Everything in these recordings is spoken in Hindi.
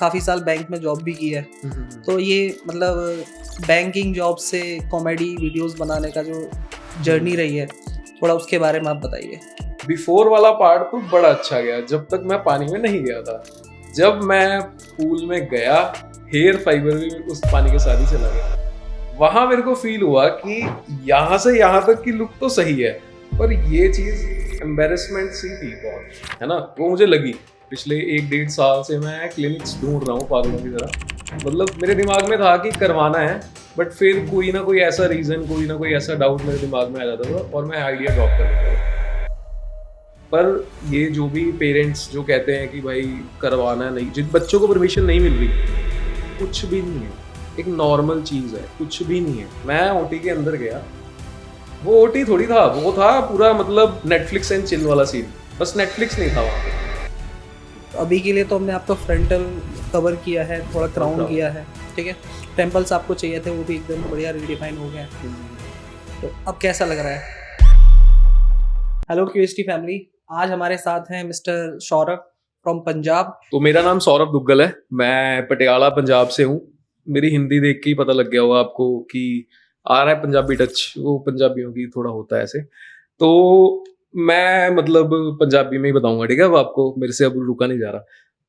काफ़ी साल बैंक में जॉब भी की है, तो ये मतलब बैंकिंग जॉब से कॉमेडी वीडियोस बनाने का जो जर्नी रही है, थोड़ा उसके बारे में आप बताइए। बिफोर वाला पार्ट तो बड़ा अच्छा गया जब तक मैं पानी में नहीं गया था। जब मैं पूल में गया, हेयर फाइबर भी उस पानी के साथ ही चला गया। वहां मेरे को फील हुआ कि यहाँ से यहाँ तक की लुक तो सही है, पर ये चीज एम्बेरसमेंट सी थी बहुत, है ना। वो मुझे लगी। पिछले 1-1.5 साल से मैं क्लिनिक्स ढूंढ रहा हूँ पागलों की तरह। मतलब मेरे दिमाग में था कि करवाना है, बट फिर कोई ना कोई ऐसा रीजन, कोई ना कोई ऐसा डाउट मेरे दिमाग में आ जाता था और मैं आइडिया ड्रॉप कर देता था। पर ये जो भी पेरेंट्स जो कहते हैं कि भाई करवाना नहीं, जिन बच्चों को परमिशन नहीं मिल रही, कुछ भी नहीं है, एक नॉर्मल चीज़ है, कुछ भी नहीं है। मैं ओटी के अंदर गया, वो ओटी थोड़ी था, वो था पूरा मतलब नेटफ्लिक्स एंड चिल वाला सीन, बस नेटफ्लिक्स नहीं था वहाँ पे। अभी के लिए तो हमने आपका फ्रंटल कवर किया है, थोड़ा क्राउन किया है, ठीक है। टेम्पल्स आपको चाहिए थे, वो भी एकदम बढ़िया रिडिफाइन हो गए हैं। तो अब कैसा लग रहा है? हेलो क्यूएसटी फैमिली, आज हमारे साथ हैं मिस्टर सौरभ फ्रॉम पंजाब। तो मेरा नाम सौरभ दुग्गल है, मैं पटियाला पंजाब से हूँ। मेरी हिंदी देख के ही पता लग गया होगा आपको कि आ रहा है पंजाबी टच, वो पंजाबियों की थोड़ा होता है ऐसे। तो मैं मतलब पंजाबी में ही बताऊंगा, ठीक है। अब आपको मेरे से अब रुका नहीं जा रहा।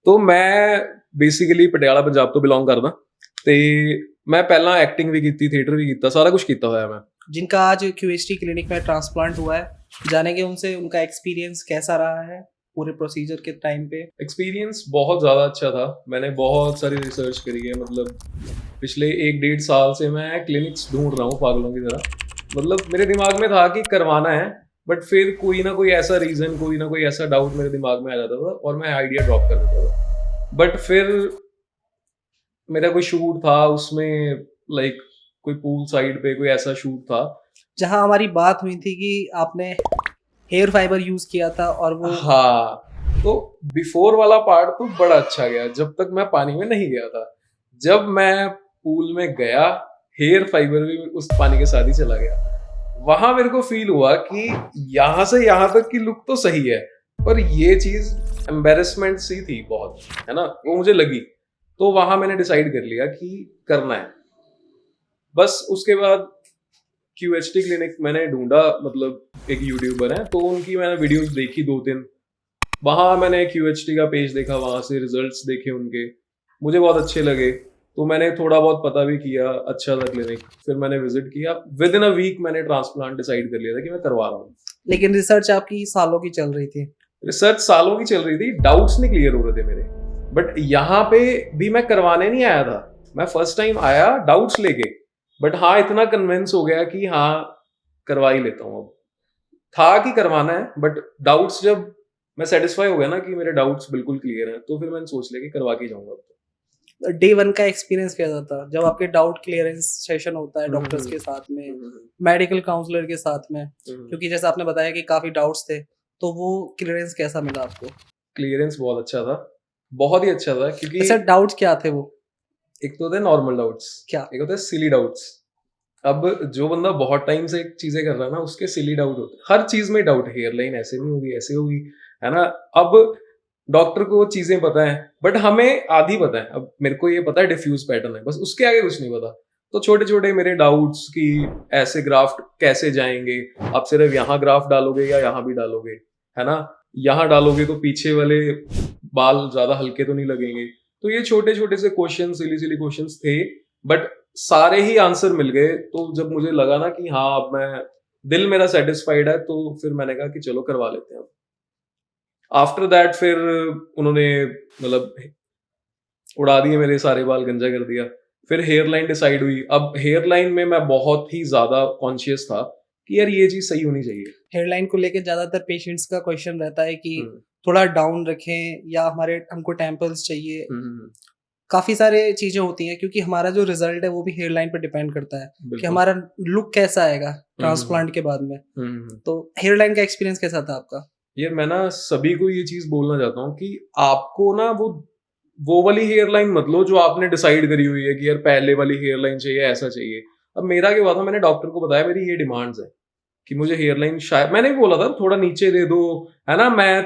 तो मैं बेसिकली पटियाला पंजाब तो बिलोंग करदा ते मैं पहला एक्टिंग भी की, थिएटर भी किया, सारा कुछ किया होया मैं। जिनका आज क्यूएसटी क्लिनिक में ट्रांसप्लांट हुआ है, जानेंगे उनसे उनका एक्सपीरियंस कैसा रहा है पूरे प्रोसीजर के टाइम पे। एक्सपीरियंस बहुत ज़्यादा अच्छा था। मैंने बहुत सारी रिसर्च करी है। मतलब पिछले 1-1.5 साल से मैं क्लिनिक्स ढूंढ रहा हूँ पागलों की तरह। मतलब मेरे दिमाग में था कि करवाना है, बट फिर कोई ना कोई ऐसा रीज़न, कोई ना कोई ऐसा डाउट मेरे दिमाग में आ जाता था और मैं आइडिया ड्रॉप कर देता था। बट फिर मेरा कोई शूट था उसमें, लाइक कोई पूल साइड पे कोई ऐसा शूट था जहां हमारी बात हुई थी कि आपने हेयर फाइबर यूज किया था और वो हाँ। तो बिफोर वाला पार्ट तो बड़ा अच्छा गया जब तक मैं पानी में नहीं गया था। जब मैं पूल में गया, हेयर फाइबर भी उस पानी के साथ ही चला गया। वहां मेरे को फील हुआ कि यहाँ से यहाँ तक की लुक तो सही है, पर ये चीज एम्बेरसमेंट सी थी बहुत, है ना। वो मुझे लगी। तो वहां मैंने डिसाइड कर लिया कि करना है। बस उसके बाद क्यूएचटी क्लिनिक मैंने ढूंढा, मतलब एक यूट्यूबर है तो उनकी मैंने वीडियोस देखी 2-3। वहाँ मैंने क्यूएचटी का पेज देखा, वहाँ से रिजल्ट्स देखे उनके, मुझे बहुत अच्छे लगे। तो मैंने थोड़ा बहुत पता भी किया, अच्छा था क्लिनिक। फिर मैंने विजिट किया, विद इन अ वीक मैंने ट्रांसप्लांट डिसाइड कर लिया था कि मैं करवा रहा हूँ। लेकिन रिसर्च आपकी सालों की चल रही थी। रिसर्च सालों की चल रही थी, डाउट्स नहीं क्लियर हो रहे थे मेरे। बट यहाँ पे भी मैं करवाने नहीं आया था, मैं फर्स्ट टाइम आया डाउट्स लेके। बट हाँ, इतना कन्विंस हो गया कि हाँ करवा ही लेता हूँ। अब था कि करवाना है, बट डाउट्स जब मैं सेटिस्फाई हो गया ना कि मेरे डाउट्स बिल्कुल क्लियर हैं, तो फिर मैंने सोच लिया कि करवा के जाऊंगा। डे 1 का एक्सपीरियंस कैसा था जब आपके डाउट क्लियरेंस सेशन होता है डॉक्टर्स के साथ में, मेडिकल काउंसलर के साथ में? क्योंकि जैसे आपने बताया कि काफी डाउट्स थे, तो वो क्लियरेंस कैसा मिला आपको? क्लियरेंस बहुत अच्छा था, बहुत ही अच्छा था। क्योंकि ऐसे डाउट्स क्या थे वो? एक तो होते हैं नॉर्मल डाउट्स, क्या? एक होता है सिली डाउट्स। अब जो बंदा बहुत टाइम से चीजें कर रहा है ना, उसके सिली डाउट होते हैं। हर चीज में डाउट है, हेयर लाइन ऐसे नहीं होगी, ऐसे होगी, है ना। अब डॉक्टर को वो चीजें पता है, बट हमें आधी पता है। अब मेरे को ये पता है डिफ्यूज पैटर्न है, बस उसके आगे कुछ नहीं पता। तो छोटे छोटे मेरे डाउट्स कि ऐसे ग्राफ्ट कैसे जाएंगे, आप सिर्फ यहाँ ग्राफ्ट डालोगे या यहाँ भी डालोगे, है ना। यहाँ डालोगे तो पीछे वाले बाल ज्यादा हल्के तो नहीं लगेंगे। तो ये छोटे छोटे से क्वेश्चन, सिली सिली क्वेश्चंस थे, बट सारे ही आंसर मिल गए। तो जब मुझे लगा ना कि हाँ अब मैं, दिल मेरा सेटिस्फाइड है, तो फिर मैंने कहा कि चलो करवा लेते हैं। आफ्टर दैट फिर उन्होंने मतलब उड़ा दिए मेरे सारे बाल, गंजा कर दिया। फिर हेयर लाइन डिसाइड हुई। अब हेयर लाइन में मैं बहुत ही ज्यादा कॉन्शियस था कि यार ये चीज सही होनी चाहिए। हेयर लाइन को लेकर ज्यादातर पेशेंट्स का क्वेश्चन रहता है कि थोड़ा डाउन रखें या हमको टेम्पल्स चाहिए। काफी सारे चीजें होती हैं, क्योंकि हमारा जो रिजल्ट है वो भी हेयर लाइन पर डिपेंड करता है कि हमारा लुक कैसा आएगा ट्रांसप्लांट के बाद में। तो हेयर लाइन का एक्सपीरियंस कैसा था आपका? यार मैं ना सभी को ये चीज बोलना चाहता हूँ कि आपको ना वो वाली हेयर लाइन मत लो जो आपने डिसाइड करी हुई है कि यार पहले वाली हेयर लाइन चाहिए, ऐसा चाहिए। अब मेरा क्या हुआ था, मैंने डॉक्टर को बताया मेरी ये डिमांड्स है कि मुझे हेयर लाइन, शायद मैंने भी बोला था थोड़ा नीचे दे दो, है ना, मैं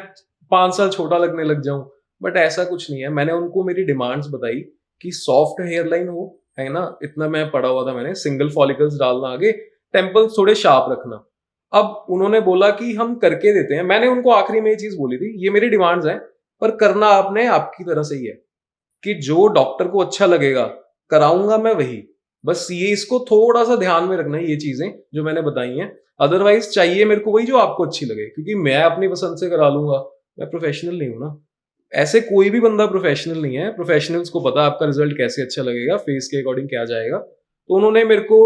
5 साल छोटा लगने लग जाऊं। बट ऐसा कुछ नहीं है। मैंने उनको मेरी डिमांड्स बताई कि सॉफ्ट हेयर लाइन हो, है ना, इतना मैं पढ़ा हुआ था मैंने, सिंगल फॉलिकल्स डालना आगे, टेम्पल्स थोड़े शार्प रखना। अब उन्होंने बोला कि हम करके देते हैं। मैंने उनको आखिरी में ये चीज बोली थी, ये मेरी डिमांड्स हैं, पर करना आपने आपकी तरह से ही है, कि जो डॉक्टर को अच्छा लगेगा कराऊंगा मैं वही। बस ये इसको थोड़ा सा ध्यान में रखना है, ये चीजें जो मैंने बताई हैं। अदरवाइज चाहिए मेरे को वही जो आपको अच्छी लगे, क्योंकि मैं अपनी पसंद से करा लूंगा, मैं प्रोफेशनल नहीं हूं ना। ऐसे कोई भी बंदा प्रोफेशनल नहीं है। प्रोफेशनल्स को पता आपका रिजल्ट कैसे अच्छा लगेगा, फेस के अकॉर्डिंग क्या जाएगा। तो उन्होंने मेरे को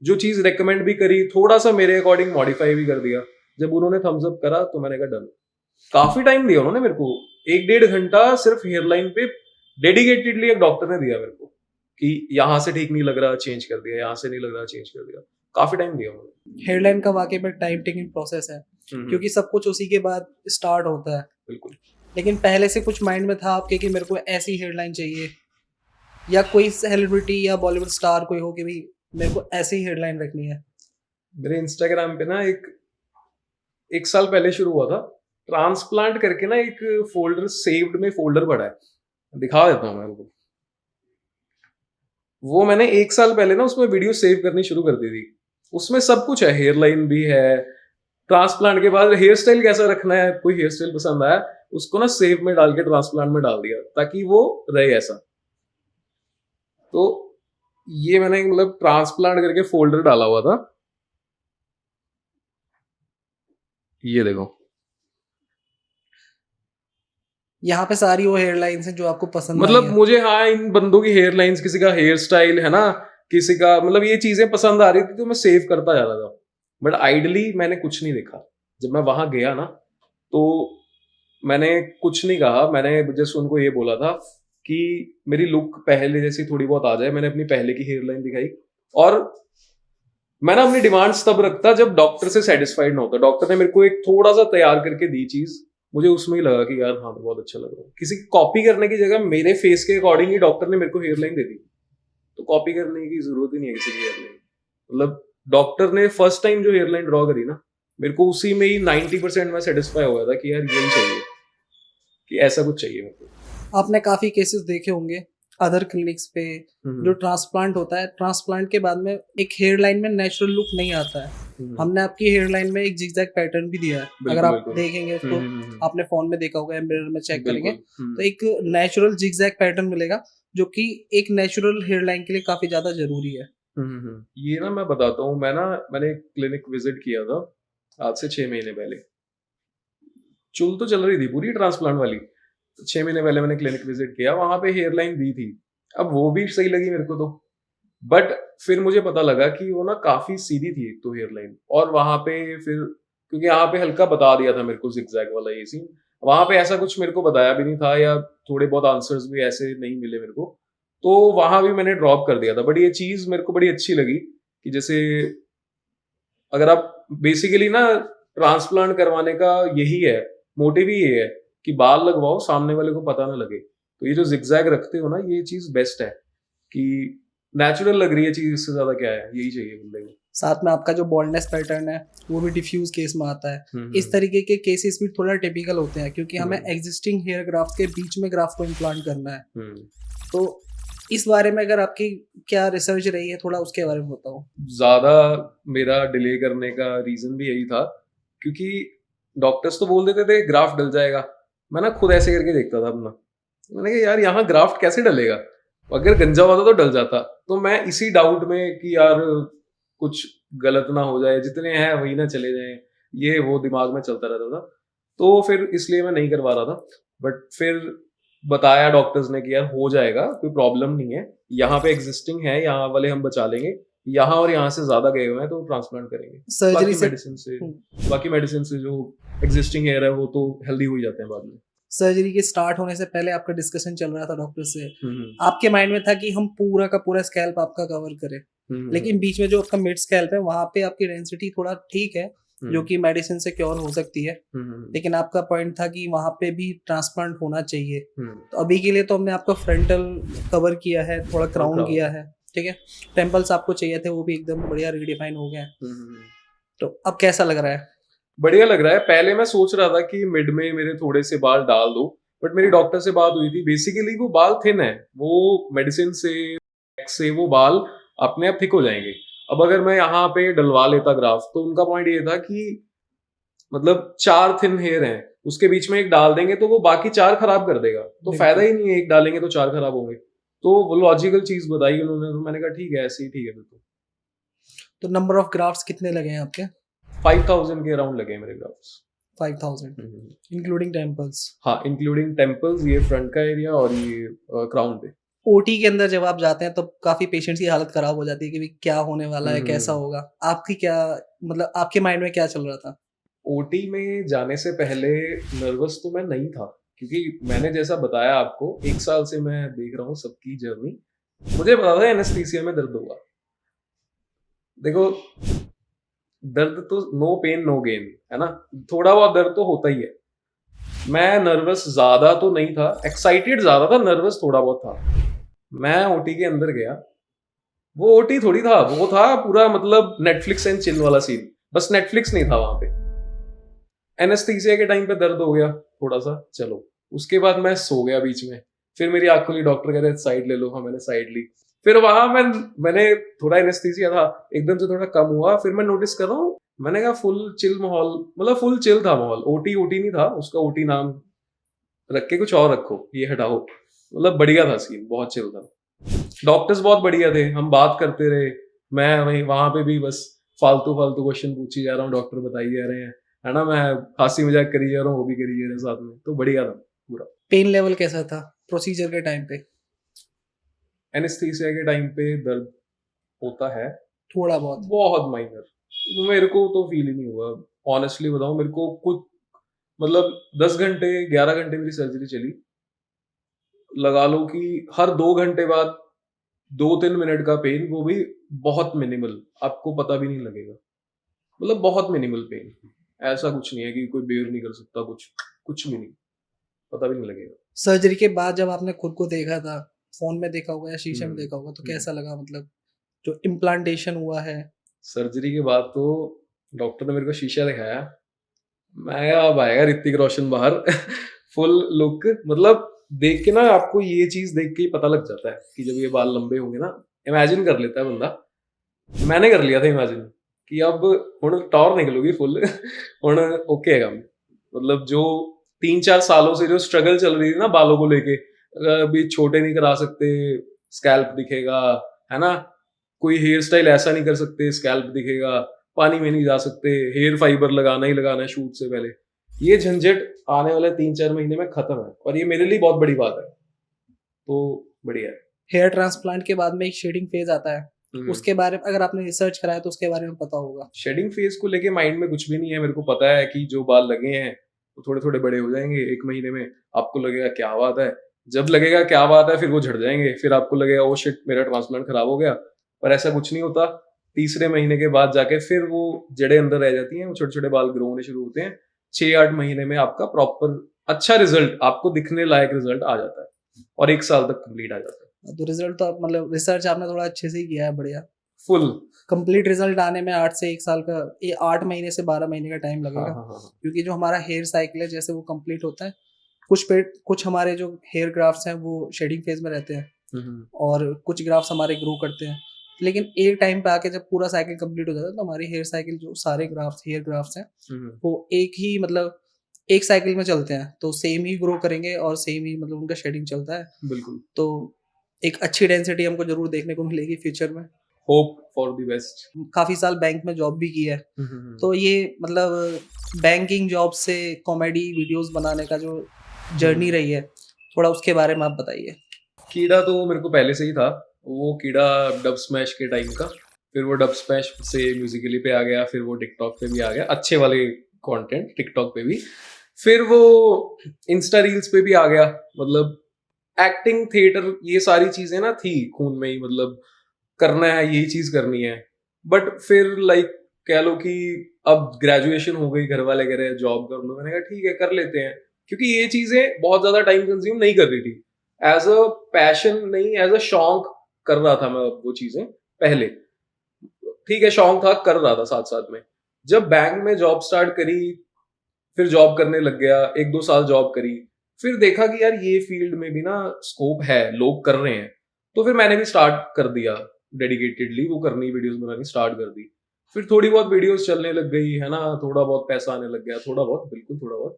जो चीज रेकमेंड भी करी, थोड़ा सा मेरे अकॉर्डिंग मॉडिफाई भी कर दिया। जब उन्होंने थम्स अप करा तो मैंने कहा डन। काफी टाइम दिया उन्होंने मेरे को, 1-1.5 घंटा सिर्फ हेयरलाइन पे डेडिकेटेडली एक डॉक्टर ने दिया मेरे को, कि यहाँ से ठीक नहीं लग रहा चेंज कर दिया, यहाँ से नहीं लग रहा चेंज कर दिया। काफी टाइम दिया उन्होंने। हेयरलाइन का वाकई में टाइम टेकिंग प्रोसेस है, क्योंकि सब कुछ उसी के बाद स्टार्ट होता है। बिल्कुल। लेकिन पहले से कुछ माइंड में था आपके कि मेरे को ऐसी हेयरलाइन चाहिए, या कोई सेलिब्रिटी या बॉलीवुड स्टार कोई हो कि भाई मेरे को ऐसी हेयरलाइन रखनी है? मेरे इंस्टाग्राम पे ना एक साल पहले शुरू हुआ था, ट्रांसप्लांट करके ना एक फोल्डर, सेव्ड में फोल्डर पड़ा है, दिखा देता हूँ मैं आपको। वो मैंने 1 साल पहले ना उसमें वीडियो सेव करनी शुरू कर दी थी। उसमें सब कुछ है, हेयर लाइन भी है, ट्रांसप्लांट के बाद हेयर स्टाइल कैसा रखना है, कोई हेयर स्टाइल पसंद आया उसको ना सेव में डाल के ट्रांसप्लांट में डाल दिया, ताकि वो रहे ऐसा। तो ये मैंने मतलब ट्रांसप्लांट करके फोल्डर डाला हुआ था, ये देखो। यहाँ पे सारी वो हेयरलाइंस हैं जो आपको पसंद आई मतलब हैं। मुझे, हाँ, इन बंदों की हेयर लाइंस, किसी का हेयर स्टाइल है ना, किसी का, मतलब ये चीजें पसंद आ रही थी तो मैं सेव करता जा रहा था। बट आइडली मैंने कुछ नहीं देखा। जब मैं वहां गया ना तो मैंने कुछ नहीं कहा, मैंने जस्ट उनको ये बोला था कि मेरी लुक पहले जैसी थोड़ी बहुत आ जाए। मैंने अपनी पहले की हेयर लाइन दिखाई, और मैं ना अपनी डिमांड्स तब रखता जब डॉक्टर से सेटिस्फाइड ना होता। डॉक्टर ने मेरे को एक थोड़ा सा तैयार करके दी चीज, मुझे उसमें ही लगा कि यार हाँ बहुत अच्छा लग रहा है। किसी की कॉपी करने की जगह मेरे फेस के अकॉर्डिंग ही डॉक्टर ने मेरे को हेयर लाइन दे दी, तो कॉपी करने की जरूरत ही नहीं है किसी की हेयर लाइन। मतलब डॉक्टर ने फर्स्ट टाइम जो हेयर लाइन ड्रॉ करी ना, मेरे को उसी में ही 90% मैं सेटिस्फाई हो गया था कि यार यही चाहिए, कि ऐसा कुछ चाहिए मेरे को। आपने काफी केसेस देखे होंगे अदर क्लिनिक्स पे, जो ट्रांसप्लांट होता है, ट्रांसप्लांट के बाद में एक हेयर लाइन में नेचुरल लुक नहीं आता है। हमने आपकी हेयर लाइन में एक जिगजैग पैटर्न भी दिया है, अगर आप देखेंगे उसको, आपने फोन में देखा होगा या मिरर में चेक करेंगे तो एक नेचुरल जिगजैग पैटर्न मिलेगा, जो कि एक नेचुरल हेयर लाइन के लिए काफी ज्यादा जरूरी है। ये ना मैं बताता हूँ, मैंने एक क्लिनिक विजिट किया था आज से 6 महीने पहले। चुल तो चल रही थी पूरी ट्रांसप्लांट वाली, 6 महीने पहले मैंने क्लिनिक विजिट किया, वहां पे हेयर लाइन दी थी। अब वो भी सही लगी मेरे को तो, बट फिर मुझे पता लगा कि वो ना काफी सीधी थी एक तो हेयर लाइन, और वहां पे फिर क्योंकि यहाँ पे हल्का बता दिया था मेरे को जिगजैग वाला ये सीन, वहां पे ऐसा कुछ मेरे को बताया भी नहीं था, या थोड़े बहुत आंसर्स भी ऐसे नहीं मिले मेरे को, तो वहां भी मैंने ड्रॉप कर दिया था। बट ये चीज मेरे को बड़ी अच्छी लगी कि जैसे अगर आप बेसिकली ना, ट्रांसप्लांट करवाने का यही है, मोटिव ही ये है कि बाल लगवाओ, सामने वाले को पता ना लगे। तो ये जो जिगजैग रखते हो ना, ये चीज बेस्ट है कि नेचुरल लग रही है चीज, इससे ज्यादा क्या है, यही चाहिए बंदे को। साथ में आपका जो बॉल्डनेस पैटर्न है वो भी डिफ्यूज केस में आता है। इस तरीके के केसेस भी थोड़ा टिपिकल होते हैं, क्योंकि हमें एग्जिस्टिंग हेयर ग्राफ्ट के बीच में ग्राफ्ट को इम्प्लांट करना है। तो इस बारे में अगर आपकी क्या रिसर्च रही है, थोड़ा उसके बारे में बताओ। ज्यादा मेरा डिले करने का रीजन भी यही था, क्योंकि डॉक्टर्स तो बोल देते थे ग्राफ्ट डल जाएगा, मैं ना खुद ऐसे करके देखता था अपना। मैंने कहा यार यहाँ ग्राफ्ट कैसे डलेगा, अगर गंजा होता तो डल जाता। तो मैं इसी डाउट में कि यार कुछ गलत ना हो जाए, जितने हैं वही ना चले जाएं, ये वो दिमाग में चलता रहता था। तो फिर इसलिए मैं नहीं करवा रहा था। बट फिर बताया डॉक्टर्स ने कि यार हो जाएगा, कोई प्रॉब्लम नहीं है, यहाँ पे एग्जिस्टिंग है, यहाँ वाले हम बचा लेंगे, यहाँ और यहाँ से ज्यादा गए हुए हैं तो ट्रांसप्लांट करेंगे। सर्जरी से बाकी मेडिसिन से जो एग्जिस्टिंग हेयर है वो तो हेल्दी हो ही जाते हैं बाद में। सर्जरी के स्टार्ट होने से पहले आपका डिस्कशन चल रहा था डॉक्टर से, आपके माइंड में था कि हम पूरा का पूरा स्कैल्प आपका कवर करें, लेकिन बीच में जो आपका मिड स्कैल्प है वहां पे आपकी डेंसिटी थोड़ा ठीक है, जो कि मेडिसिन से क्योर हो सकती है, लेकिन आपका पॉइंट था कि वहां पे भी ट्रांसप्लांट होना चाहिए। तो अभी के लिए तो हमने आपका फ्रंटल कवर किया है, थोड़ा क्राउन किया है, ठीक है, टेम्पल्स आपको चाहिए थे वो भी एकदम बढ़िया रिडिफाइन हो गए। तो अब कैसा लग रहा है? बढ़िया लग रहा है। पहले मैं सोच रहा था कि मिड में मेरे थोड़े से बाल डाल दो, बट मेरी डॉक्टर से बात हुई थी, बेसिकली वो बाल थिन है, वो मेडिसिन से वो बाल अपने आप थिक हो जाएंगे। अब अगर मैं यहाँ पे डलवा लेता ग्राफ, तो उनका पॉइंट ये था कि मतलब 4 थिन हेयर हैं, उसके बीच में एक डाल देंगे तो वो बाकी 4 खराब कर देगा, तो बिल्कुल। फायदा ही नहीं है, एक डालेंगे तो 4 खराब होंगे। तो वो लॉजिकल चीज बताई उन्होंने, तो मैंने कहा ठीक है, ऐसे ही ठीक है। बिल्कुल। तो नंबर ऑफ ग्राफ्ट्स कितने लगे हैं आपके? 5000 के अराउंड लगे मेरे ग्राफ्स। 5000 including temples? हाँ, इंक्लूडिंग टेम्पल्स, ये फ्रंट का एरिया और ये क्राउन पे। ओटी के अंदर जब आप जाते हैं तो काफी पेशेंट्स की हालत खराब हो जाती है कि भाई क्या होने वाला है, कैसा होगा। आपकी क्या मतलब आपके माइंड में क्या चल रहा था? ओटी में जाने से पहले नर्वस तो मैं नहीं था, क्योंकि मैंने जैसा बताया आपको, 1 साल से मैं देख रहा हूँ सबकी जर्नी। मुझे पता था एनेस्थीसिया में दर्द होगा। देखो, दर्द तो नो पेन नो गेन है ना, थोड़ा बहुत दर्द तो होता ही है। मैं नर्वस ज्यादा तो नहीं था, एक्साइटेड ज्यादा था, नर्वस थोड़ा बहुत था। मैं ओटी के अंदर गया, वो ओटी थोड़ी था, वो था पूरा मतलब नेटफ्लिक्स एंड चिल वाला सीन, बस नेटफ्लिक्स नहीं था वहां पे। एनेस्थीसिया के टाइम पे दर्द हो गया थोड़ा सा, चलो, उसके बाद मैं सो गया बीच में। फिर मेरी आंख खुली, डॉक्टर कह रहे साइड ले लो, हाँ मैंने साइड ली। फिर वहां मैंने थोड़ा एनेस्थीसिया था, एकदम से थोड़ा कम हुआ, फिर मैं नोटिस कर रहा हूँ, मैंने कहा फुल चिल माहौल, मतलब फुल चिल था माहौल। ओटी ओटी नहीं था, उसका ओटी नाम रख के कुछ और रखो, ये हटाओ, मतलब बढ़िया था सीन, बहुत चिल था। डॉक्टर्स बहुत बढ़िया थे, हम बात करते रहे। मैं वहीं वहां पे भी बस फालतू फालतू क्वेश्चन पूछी जा रहा हूँ, डॉक्टर बताई जा रहे हैं, है ना, मैं हंसी मजाक करी जा रहा हूँ, वो भी करी जा रहे हैं साथ में, तो बढ़िया था पूरा। पेन लेवल कैसा था प्रोसीजर के टाइम पे? एनेस्थीसिया के टाइम पे दर्द होता है, थोड़ा बहुत? बहुत माइनर, मेरे को तो फील ही नहीं हुआ। ऑनेस्टली बताऊं, मेरे को कुछ मतलब 10 घंटे 11 घंटे मेरी सर्जरी चली, लगा लो कि हर 2 घंटे बाद 2-3 मिनट का पेन, वो भी बहुत मिनिमल, आपको पता भी नहीं लगेगा, मतलब बहुत मिनिमल पेन। ऐसा कुछ नहीं है कि कोई बेयर नहीं कर सकता, कुछ कुछ भी नहीं, पता भी नहीं लगेगा। सर्जरी के बाद जब आपने खुद को देखा था, फोन में देखा होगा या शीशे में हम्म, देखा होगा, तो हम्म। कैसा लगा मतलब जो इम्प्लांटेशन हुआ है? सर्जरी के बाद तो डॉक्टर ने मेरे को शीशा दिखाया, मैं अब आएगा ऋतिक रोशन बाहर फुल लुक, मतलब देख के ना आपको ये चीज देख के ही पता लग जाता है कि जब ये बाल लंबे होंगे ना, इमेजिन कर लेता है बंदा। मैंने कर लिया था इमेजिन कि अब हुण टॉर निकलूगी फुल हुण ओके है काम। मतलब जो 3-4 सालों से जो स्ट्रगल चल रही थी ना बालों को लेके, अभी छोटे नहीं करा सकते, स्कैल्प दिखेगा, है ना, कोई हेयर स्टाइल ऐसा नहीं कर सकते स्कैल्प दिखेगा, पानी में नहीं जा सकते, हेयर फाइबर लगाना ही लगाना है शूट से पहले, ये झंझट आने वाले 3-4 महीने में खत्म है, और ये मेरे लिए बहुत बड़ी बात है, तो बढ़िया है। हेयर ट्रांसप्लांट के बाद में एक शेडिंग फेज आता है, हम्म। उसके बारे में अगर आपने रिसर्च कराया तो उसके बारे में पता होगा। शेडिंग फेज को लेके माइंड में कुछ भी नहीं है, मेरे को पता है कि जो बाल लगे हैं वो थोड़े थोड़े बड़े हो जाएंगे 1 महीने में, आपको लगेगा क्या बात है, जब लगेगा क्या बात है फिर वो झड़ जाएंगे, फिर आपको लगेगा ओ शिट मेरा ट्रांसप्लांट खराब हो गया, पर ऐसा कुछ नहीं होता। तीसरे महीने के बाद जाके फिर वो जड़ें अंदर रह जाती हैं, वो छोटे छोटे बाल ग्रो होने शुरू होते हैं, 6-8 महीने में आपका प्रॉपर अच्छा रिजल्ट, आपको दिखने लायक रिजल्ट आ जाता है, और 1 साल तक कंप्लीट आ जाता है। तो रिजल्ट तो आप मतलब रिसर्च आपने थोड़ा अच्छे से ही किया है, बढ़िया। फुल कंप्लीट रिजल्ट आने में 8 से 1 साल का, ये 8 महीने से 12 महीने का टाइम हाँ लगेगा। हाँ हाँ हाँ। क्योंकि जो हमारा हेयर साइकिल है जैसे वो कंप्लीट होता है, कुछ हमारे जो हेयर ग्राफ्ट्स हैं वो शेडिंग फेज में रहते हैं, हम्म, और कुछ ग्राफ्ट्स हमारे ग्रो करते हैं। लेकिन एक टाइम पे आके जब पूरा साइकिल कंप्लीट हो जाता है तो हमारी हेयर साइकिल जो सारे ग्राफ्ट्स हेयर ग्राफ्ट्स हैं वो एक ही मतलब एक साइकिल में चलते हैं, तो सेम ही ग्रो करेंगे और सेम ही मतलब उनका शेडिंग चलता है। बिल्कुल। तो एक अच्छी डेंसिटी हमको जरूर देखने को मिलेगी फ्यूचर में। Hope for the best. काफी साल बैंक में जॉब भी की है, तो ये मतलब बैंकिंग जॉब से कॉमेडी वीडियोस बनाने का जो जर्नी रही है, थोड़ा उसके बारे में आप बताइए। कीड़ा तो मेरे को पहले से ही था, वो कीड़ा डब स्मैश के टाइम का, फिर वो डब स्मैश से म्यूजिकली पे आ गया, फिर वो टिकटॉक पे भी आ गया, अच्छे वाले कंटेंट टिकटॉक पे भी, फिर वो इंस्टा रील्स पे भी आ गया, मतलब एक्टिंग थिएटर ये सारी चीजें ना थी खून में ही, मतलब करना है यही चीज करनी है। बट फिर लाइक कह लो कि अब ग्रेजुएशन हो गई, घर वाले कह रहे हैं जॉब कर लो, मैंने कहा ठीक है कर लेते हैं, क्योंकि ये चीजें बहुत ज्यादा टाइम कंज्यूम नहीं कर रही थी, एज अ पैशन नहीं, एज अ शौक कर रहा था मैं वो चीजें पहले, ठीक है शौक था, कर रहा था साथ साथ में। जब बैंक में जॉब स्टार्ट करी, फिर जॉब करने लग गया, 1-2 साल जॉब करी, फिर देखा कि यार ये फील्ड में भी ना स्कोप है, लोग कर रहे हैं, तो फिर मैंने भी स्टार्ट कर दिया डेडिकेटेडली वो करनी, वीडियोस बनानी स्टार्ट कर दी। फिर थोड़ी बहुत वीडियोस चलने लग गई है ना, थोड़ा बहुत पैसा आने लग गया, थोड़ा बहुत, बिल्कुल थोड़ा बहुत।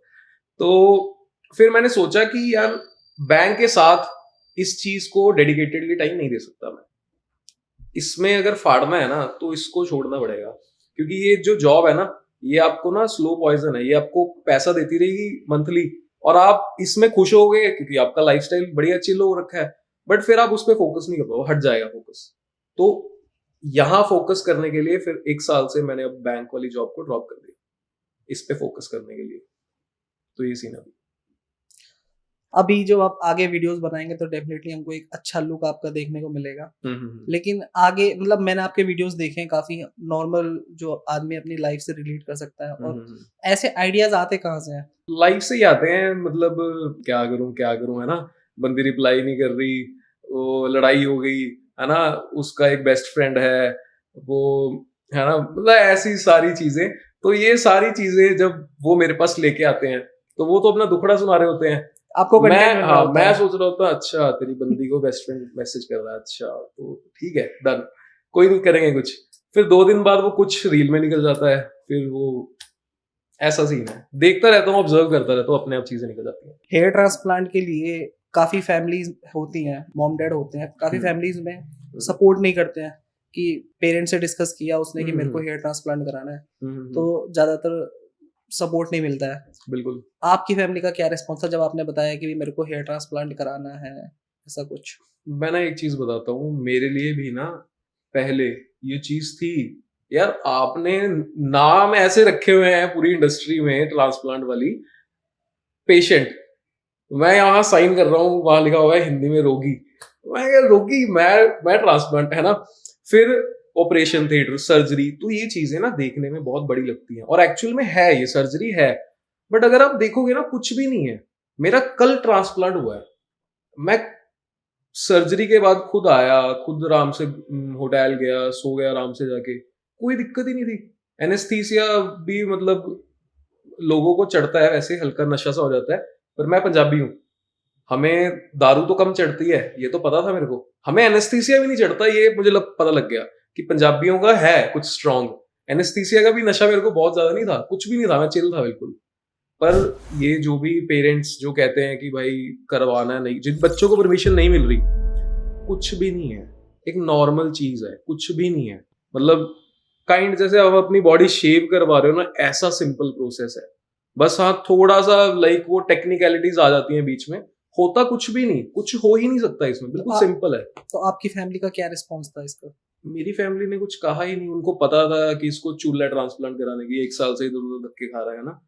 तो फिर मैंने सोचा कि यार बैंक के साथ इस चीज को डेडिकेटेडली टाइम नहीं दे सकता मैं, इसमें अगर फाड़ना है ना तो इसको छोड़ना पड़ेगा, क्योंकि ये जो जॉब है ना, ये आपको ना स्लो पॉइजन है, ये आपको पैसा देती रहेगी मंथली, और आप इसमें खुश हो गए क्योंकि आपका लाइफस्टाइल बढ़िया चिल हो रखा है, बट फिर आप उस पर फोकस नहीं कर पाओ, हट जाएगा फोकस। तो यहाँ फोकस करने के लिए फिर 1 साल से मैंने अब बैंक वाली जॉब को ड्रॉप कर दिया, इस पे फोकस करने के लिए। तो ये सीन अभी। अभी जो आप आगे वीडियोस बनाएंगे तो डेफिनेटली हमको एक अच्छा लुक आपका देखने को मिलेगा। लेकिन आगे मतलब मैंने आपके वीडियोस देखे हैं, काफी नॉर्मल जो आदमी अपनी लाइफ से रिलेट कर सकता है, और ऐसे आइडियाज आते कहाँ से हैं? लाइफ से ही आते हैं, मतलब क्या करूं है ना, बंदी रिप्लाई नहीं कर रही, वो लड़ाई हो गई है ना, उसका एक बेस्ट फ्रेंड है वो, है ना, मतलब ऐसी सारी चीजें। तो ये सारी चीजें जब वो मेरे पास लेके आते हैं तो वो तो अपना दुखड़ा सुना रहे होते हैं, आपको मैं कंटेंट मिल रहा होता मैं है। सोच रहा होता अच्छा तेरी बंदी को बेस्ट फ्रेंड मैसेज कर रहा है, अच्छा तो ठीक है, डन, कोई नहीं करेंगे कुछ। फिर 2 दिन बाद वो कुछ रील में निकल जाता है, फिर वो ऐसा सीन है, देखता रहता हूँ, ऑब्जर्व करता रहता हूँ, अपने आप चीजें निकल जाती हैं। हेयर ट्रांसप्लांट के लिए काफी फैमिलीज होती हैं, मॉम डैड होते हैं, काफी फैमिलीज में सपोर्ट नहीं करते हैं कि पेरेंट्स से डिस्कस किया उसने कि मेरे को हेयर ट्रांसप्लांट कराना है, तो ज्यादातर सपोर्ट नहीं मिलता है। बिल्कुल। आपकी फैमिली का क्या रिस्पॉन्स था जब आपने बताया कि मेरे को हेयर ट्रांसप्लांट कराना है, ऐसा कुछ? मैं ना एक चीज बताता हूँ, मेरे लिए भी ना पहले ये चीज थी, यार आपने नाम ऐसे रखे हुए हैं पूरी इंडस्ट्री में ट्रांसप्लांट वाली, पेशेंट, मैं यहाँ साइन कर रहा हूँ, वहां लिखा हुआ है हिंदी में रोगी, मैं यार रोगी, मैं ट्रांसप्लांट, है ना। फिर ऑपरेशन थिएटर, सर्जरी, तो ये चीजें ना देखने में बहुत बड़ी लगती हैं, और एक्चुअल में है, ये सर्जरी है, बट अगर आप देखोगे ना कुछ भी नहीं है। मेरा कल ट्रांसप्लांट हुआ है, मैं सर्जरी के बाद खुद आया, खुद आराम से होटल गया, सो गया आराम से जाके, कोई दिक्कत ही नहीं थी। एनेस्थीसिया भी मतलब लोगों को चढ़ता है, वैसे हल्का नशा सा हो जाता है, पर मैं पंजाबी हूँ, हमें दारू तो कम चढ़ती है, ये तो पता था मेरे को, हमें एनेस्थीसिया भी नहीं चढ़ता, ये मुझे पता लग गया कि पंजाबियों का है कुछ स्ट्रांग। एनेस्थीसिया का भी नशा मेरे को बहुत ज्यादा नहीं था, कुछ भी नहीं था, मैं चिल था बिल्कुल। पर ये जो भी पेरेंट्स जो कहते हैं कि भाई करवाना नहीं, जिन बच्चों को परमिशन नहीं मिल रही, कुछ भी नहीं है, एक नॉर्मल चीज है, कुछ भी नहीं है, मतलब जैसे आप अपनी बॉडी शेव करवा रहे हो ना, ऐसा सिंपल प्रोसेस है। बस हाँ थोड़ा सा वो टेक्निकलिटीज आ जाती हैं बीच में, होता कुछ भी नहीं, कुछ हो ही नहीं सकता इसमें, बिल्कुल सिंपल है। तो आपकी फैमिली का क्या रिस्पॉन्स था इसका? मेरी फैमिली ने कुछ कहा ही नहीं, उनको पता था कि इसको चूल्हा ट्रांसप्लांट कराने की, 1 साल से इधर उधर धक्के खा रहा है ना,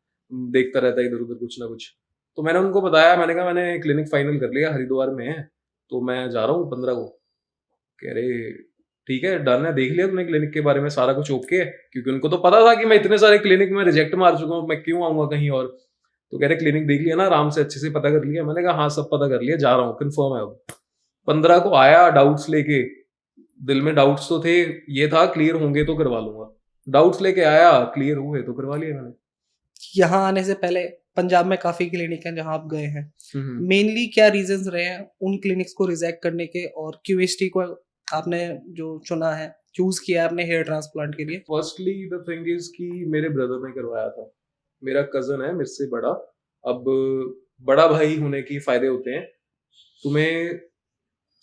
देखता रहता है इधर उधर कुछ ना कुछ। तो मैंने उनको बताया, मैंने कहा मैंने क्लिनिक फाइनल कर लिया, हरिद्वार में है, तो मैं जा रहा हूँ 15 को। कह रहे ठीक है, डन है, देख लिया तुमने क्लिनिक के बारे में सारा कुछ ओके है, क्योंकि उनको तो पता था कि मैं इतने सारे क्लिनिक में रिजेक्ट मार चुका हूँ, मैं क्यों आऊंगा कहीं और। तो कह रहे क्लिनिक देख लिया ना आराम से, अच्छे से पता कर लिया, मैंने कहा हाँ सब पता कर लिया, जा रहा हूँ, कंफर्म है अब। 15 को आया डाउट्स लेके, दिल में डाउट्स तो थे, ये था क्लियर होंगे तो करवा लूंगा, डाउट्स लेके आया, क्लियर हुए तो करवा लिया मैंने। यहाँ आने से पहले पंजाब में काफी क्लिनिक हैं जहाँ आप गए हैं, मेनली क्या रीजंस रहे हैं उन क्लिनिक्स को रिजेक्ट करने के, और क्यूएसटी को आपने जो चुना है, चूज किया है अपने हेयर ट्रांसप्लांट के लिए? फर्स्टली द थिंग इज कि मेरे ब्रदर ने करवाया था, मेरा कजन है मेरे से बड़ा। अब बड़ा भाई होने के फायदे होते हैं, तुम्हें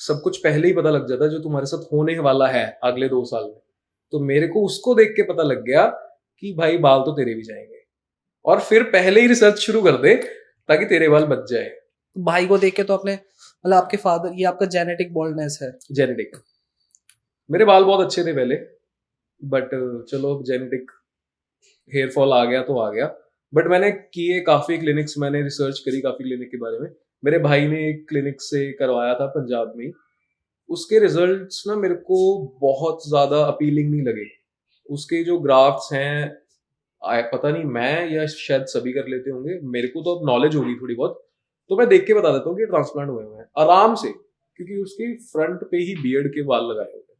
सब कुछ पहले ही पता लग जाता है जो तुम्हारे साथ होने वाला है अगले 2 साल में। तो मेरे को उसको देख के पता लग गया कि भाई बाल तो तेरे भी जाएंगे, और फिर पहले ही रिसर्च शुरू कर दे ताकि तेरे बाल बच जाए। भाई को देख के तो आपने मतलब आपके फादर, ये आपका जेनेटिक बॉल्डनेस है? जेनेटिक, मेरे बाल बहुत अच्छे थे पहले, बट चलो जेनेटिक हेयर फॉल आ गया तो आ गया। बट मैंने किए काफी क्लिनिक्स, मैंने रिसर्च करी काफी क्लिनिक के बारे में। मेरे भाई ने एक क्लिनिक से करवाया था पंजाब में, उसके रिजल्ट्स ना मेरे को बहुत ज्यादा अपीलिंग नहीं लगे। उसके जो ग्राफ्ट्स हैं, पता नहीं मैं या शायद सभी कर लेते होंगे, मेरे को तो अब नॉलेज होगी थोड़ी बहुत, तो मैं देख के बता देता हूँ कि ट्रांसप्लांट हुए हुए हैं आराम से, क्योंकि उसके फ्रंट पे ही बियर्ड के बाल लगाए हुए हैं।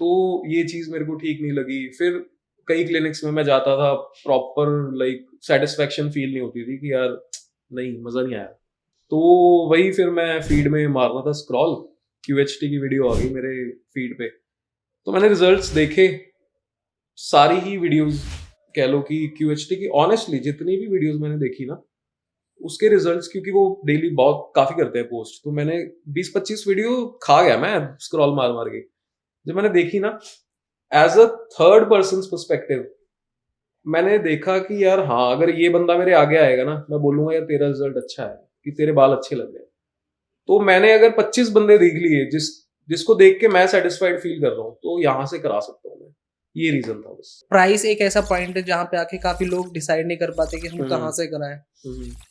तो ये चीज मेरे को ठीक नहीं लगी। फिर कई क्लिनिक्स में मैं जाता था, प्रॉपर सेटिस्फेक्शन फील नहीं होती थी कि यार नहीं मजा नहीं आया। तो वही फिर मैं फीड में मार रहा था स्क्रॉल, QHT की वीडियो आ गई मेरे फीड पे, तो मैंने रिजल्ट्स देखे, सारी ही वीडियोस कह लो कि QHT की, ऑनेस्टली जितनी भी वीडियोस मैंने देखी ना उसके रिजल्ट्स, क्योंकि वो डेली बहुत काफी करते हैं पोस्ट, तो मैंने 20-25 वीडियो खा गया मैं स्क्रॉल मार मार के। जब मैंने देखी ना as a third person perspective, मैंने देखा कि यार हाँ, अगर ये बंदा मेरे आगे आएगा ना, मैं बोलूंगा यार तेरा रिजल्ट अच्छा है, कि तेरे बाल अच्छे लग रहे हैं। तो मैंने अगर 25 बंदे देख लिए जिसको देख के मैं सेटिस्फाइड फील कर रहा हूँ, तो यहाँ से करा सकता हूँ मैं। ये रीजन था बस। प्राइस एक ऐसा पॉइंट है जहाँ पे आके काफी लोग डिसाइड नहीं कर पाते कि हम कहाँ से कराएं।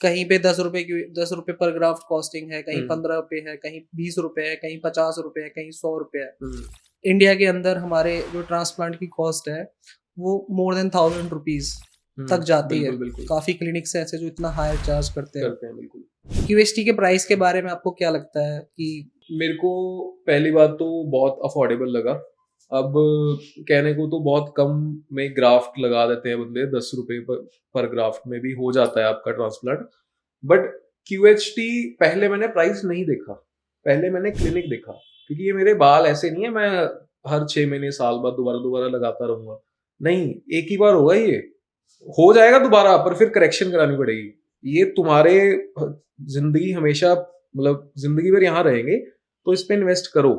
कहीं पे 10 रुपए पर ग्राफ्ट कॉस्टिंग है, कहीं 15 रुपए है, कहीं 20 रुपए है, कहीं 50 रुपए है, कहीं 100 रुपए है। इंडिया के अंदर हमारे जो ट्रांसप्लांट की कॉस्ट है वो मोर देन 1000 रुपीज तक जाती है। बिल्कुल। काफी क्लिनिक्स ऐसे जो इतना हायर चार्ज करते हैं। बिल्कुल। QHT के प्राइस के बारे में आपको क्या लगता है? कि मेरे को पहली बात तो बहुत अफोर्डेबल लगा। अब कहने को तो बहुत कम में ग्राफ्ट लगा देते हैं बंदे, 10 रुपए पर ग्राफ्ट में भी हो जाता है आपका ट्रांसप्लांट। बट QHT पहले मैंने प्राइस नहीं देखा, पहले मैंने क्लिनिक देखा, क्योंकि ये मेरे बाल ऐसे नहीं है मैं हर 6 महीने साल बाद दोबारा लगाता रहूंगा। नहीं, एक ही बार होगा, ये हो जाएगा दोबारा, पर फिर करेक्शन करानी पड़ेगी। ये तुम्हारे जिंदगी हमेशा, मतलब जिंदगी भर यहाँ रहेंगे, तो इस पे इन्वेस्ट करो।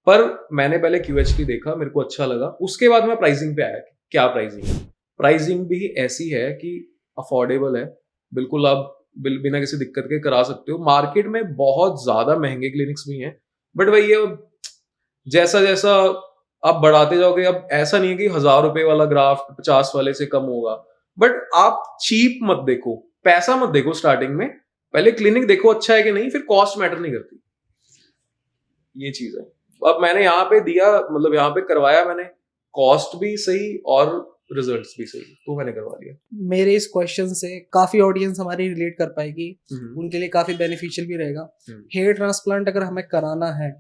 पर मैंने पहले QHT देखा, मेरे को अच्छा लगा, उसके बाद मैं प्राइसिंग पे आया। क्या प्राइसिंग है? प्राइसिंग भी ऐसी है कि अफोर्डेबल है, बिल्कुल आप बिना किसी दिक्कत के करा सकते हो। मार्केट में बहुत ज्यादा महंगे क्लिनिक्स भी हैं, बट वही है, जैसा जैसा आप बढ़ाते जाओगे, अब ऐसा नहीं है कि 1000 रुपए वाला ग्राफ्ट 50 वाले से कम होगा। बट आप चीप मत देखो, पैसा मत देखो स्टार्टिंग में, पहले क्लिनिक देखो अच्छा है कि नहीं, फिर कॉस्ट मैटर नहीं करती। ये चीज है। अब मैंने यहाँ पे दिया, मतलब यहाँ पे करवाया मैंने, कॉस्ट भी सही और रिजल्ट्स भी सही, तो मैंने करवा लिया। मेरे इस क्वेश्चन से काफी ऑडियंस हमारी रिलेट कर पाएगी, उनके लिए काफी बेनिफिशियल भी रहेगा। हेयर ट्रांसप्लांट अगर हमें कराना है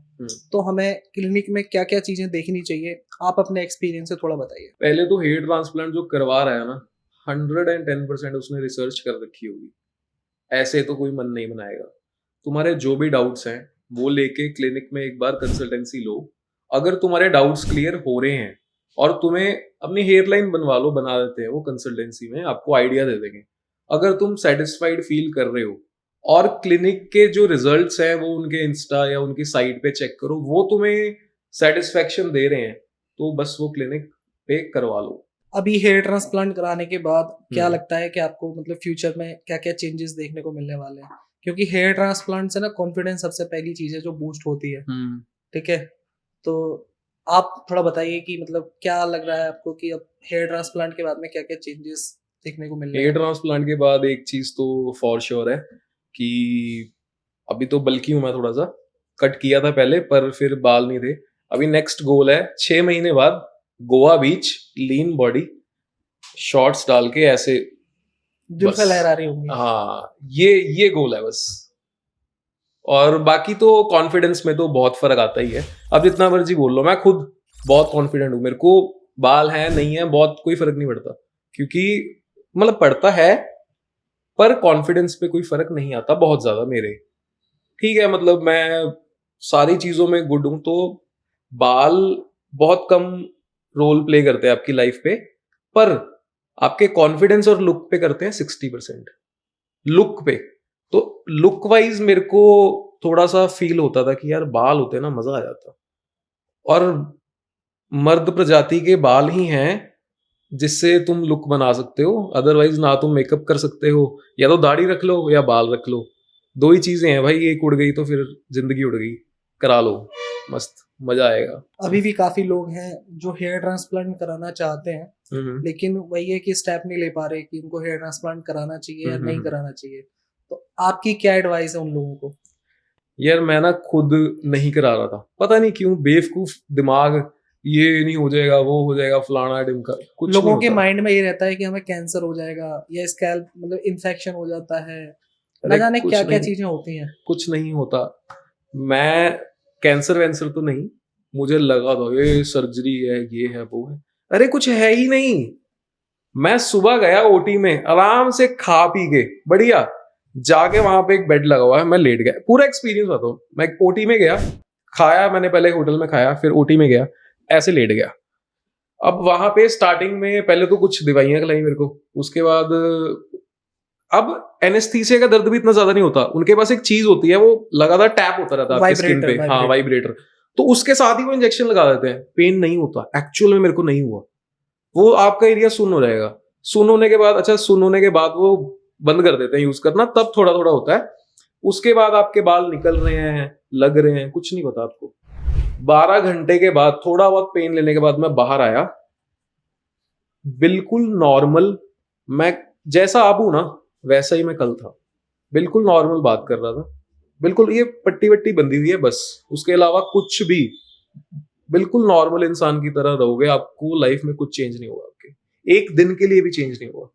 तो हमें क्लिनिक में क्या क्या चीजें देखनी चाहिए, आप अपने एक्सपीरियंस से थोड़ा बताइए। पहले तो हेयर ट्रांसप्लांट जो करवा रहा है ना, 110% उसने रिसर्च कर रखी होगी, ऐसे तो कोई मन नहीं बनाएगा। तुम्हारे जो भी डाउट्स हैं वो लेके क्लिनिक में एक बार कंसल्टेंसी लो। अगर तुम्हारे डाउट्स क्लियर हो रहे हैं, और तुम्हें अपनी हेयर लाइन बनवा लो, बना देते हैं वो कंसल्टेंसी में, आपको आइडिया दे देंगे। अगर तुम सेटिस्फाइड फील कर रहे हो, और क्लिनिक के जो रिजल्ट्स हैं वो उनके इंस्टा या उनकी साइट पे चेक करो, वो तुम्हें सेटिस्फेक्शन दे रहे हैं, तो बस वो क्लिनिक पे करवा लो। अभी हेयर ट्रांसप्लांट कराने के बाद क्या लगता है कि आपको मतलब फ्यूचर में क्या क्या चेंजेस देखने को मिलने वाले हैं? क्योंकि हेयर ट्रांसप्लांट से ना कॉन्फिडेंस सबसे पहली चीज है जो बूस्ट होती है। ठीक है, तो आप थोड़ा बताइए कि मतलब क्या लग रहा है आपको कि अब हेयर ट्रांसप्लांट के बाद में क्या क्या चेंजेस देखने को मिल रहे हैं? हेयर ट्रांसप्लांट के बाद एक चीज तो फॉर श्योर है कि अभी तो बल्कि हूं मैं, थोड़ा सा कट किया था पहले, पर फिर बाल नहीं थे। अभी नेक्स्ट गोल है 6 महीने बाद गोवा बीच, लीन बॉडी, शॉर्ट्स डाल के ऐसे जुल्फे लहरा रही होंगी। हाँ, ये गोल है बस। और बाकी तो कॉन्फिडेंस में तो बहुत फर्क आता ही है। अब जितना मर्जी बोल लो, मैं खुद बहुत कॉन्फिडेंट हूँ, मेरे को बाल है नहीं है बहुत कोई फर्क नहीं पड़ता, क्योंकि मतलब पड़ता है, पर कॉन्फिडेंस पे कोई फर्क नहीं आता बहुत ज्यादा मेरे। ठीक है, मतलब मैं सारी चीजों में गुड हूं, तो बाल बहुत कम रोल प्ले करते हैं आपकी लाइफ पे, पर आपके कॉन्फिडेंस और लुक पे करते हैं 60%। लुक पे तो लुक वाइज मेरे को थोड़ा सा फील होता था कि यार बाल होते ना मजा आ जाता। और मर्द प्रजाति के बाल ही हैं जिससे तुम लुक बना सकते हो, अदरवाइज ना तुम मेकअप कर सकते हो, या तो दाढ़ी रख लो या बाल रख लो, दो ही चीजें हैं भाई। एक उड़ गई तो फिर जिंदगी उड़ गई, करा लो, मस्त मजा आएगा। अभी भी काफी लोग हैं जो हेयर ट्रांसप्लांट कराना चाहते हैं, लेकिन वही है कि स्टेप नहीं ले पा रहे कि उनको हेयर ट्रांसप्लांट कराना चाहिए या नहीं कराना चाहिए। तो आपकी क्या एडवाइस है उन लोगों को? यार मैं ना खुद नहीं करा रहा था, पता नहीं क्यों, बेवकूफ दिमाग, ये नहीं हो जाएगा वो हो जाएगा फलाना ढिमका, कुछ लोगों के माइंड में ये रहता है कि हमें कैंसर हो जाएगा या स्कैल्प मतलब इन्फेक्शन हो जाता है, ना जाने क्या क्या चीजें होती हैं। कुछ नहीं होता। मैं कैंसर वैंसर तो नहीं, मुझे लगा था ये सर्जरी है, ये है वो है, अरे कुछ है ही नहीं। मैं सुबह गया OT में आराम से खा पी के बढ़िया, जाके वहां पे एक बेड लगा हुआ है, मैं लेट गया, पूरा एक्सपीरियंस बताऊँ, मैं ओटी में गया, खाया मैंने, पहले होटल में खाया, फिर ओटी में गया, ऐसे लेट गया। अब वहां पे स्टार्टिंग में पहले तो कुछ दवाइयां खिलाई मेरे को, उसके बाद अब एनेस्थीसिया का दर्द भी इतना ज्यादा नहीं होता, उनके पास एक चीज होती है, वो लगातार टैप होता रहता है आपके स्किन पे, हाँ वाइब्रेटर, तो उसके साथ ही वो इंजेक्शन लगा देते हैं, पेन नहीं होता। एक्चुअल में मेरे को नहीं हुआ, वो आपका एरिया सुन हो जाएगा, सुन होने के बाद, अच्छा सुन होने के बाद वो बंद कर देते हैं यूज करना, तब थोड़ा थोड़ा होता है, उसके बाद आपके बाल निकल रहे हैं, लग रहे हैं, कुछ नहीं पता आपको। 12 घंटे के बाद थोड़ा बहुत पेन लेने के बाद मैं बाहर आया, बिल्कुल नॉर्मल, मैं जैसा आप हूं ना वैसा ही मैं कल था, बिल्कुल नॉर्मल बात कर रहा था, बिल्कुल ये पट्टी वट्टी बंधी हुई है बस, उसके अलावा कुछ भी, बिल्कुल नॉर्मल इंसान की तरह रहोगे, आपको लाइफ में कुछ चेंज नहीं होगा, आपके एक दिन के लिए भी चेंज नहीं होगा।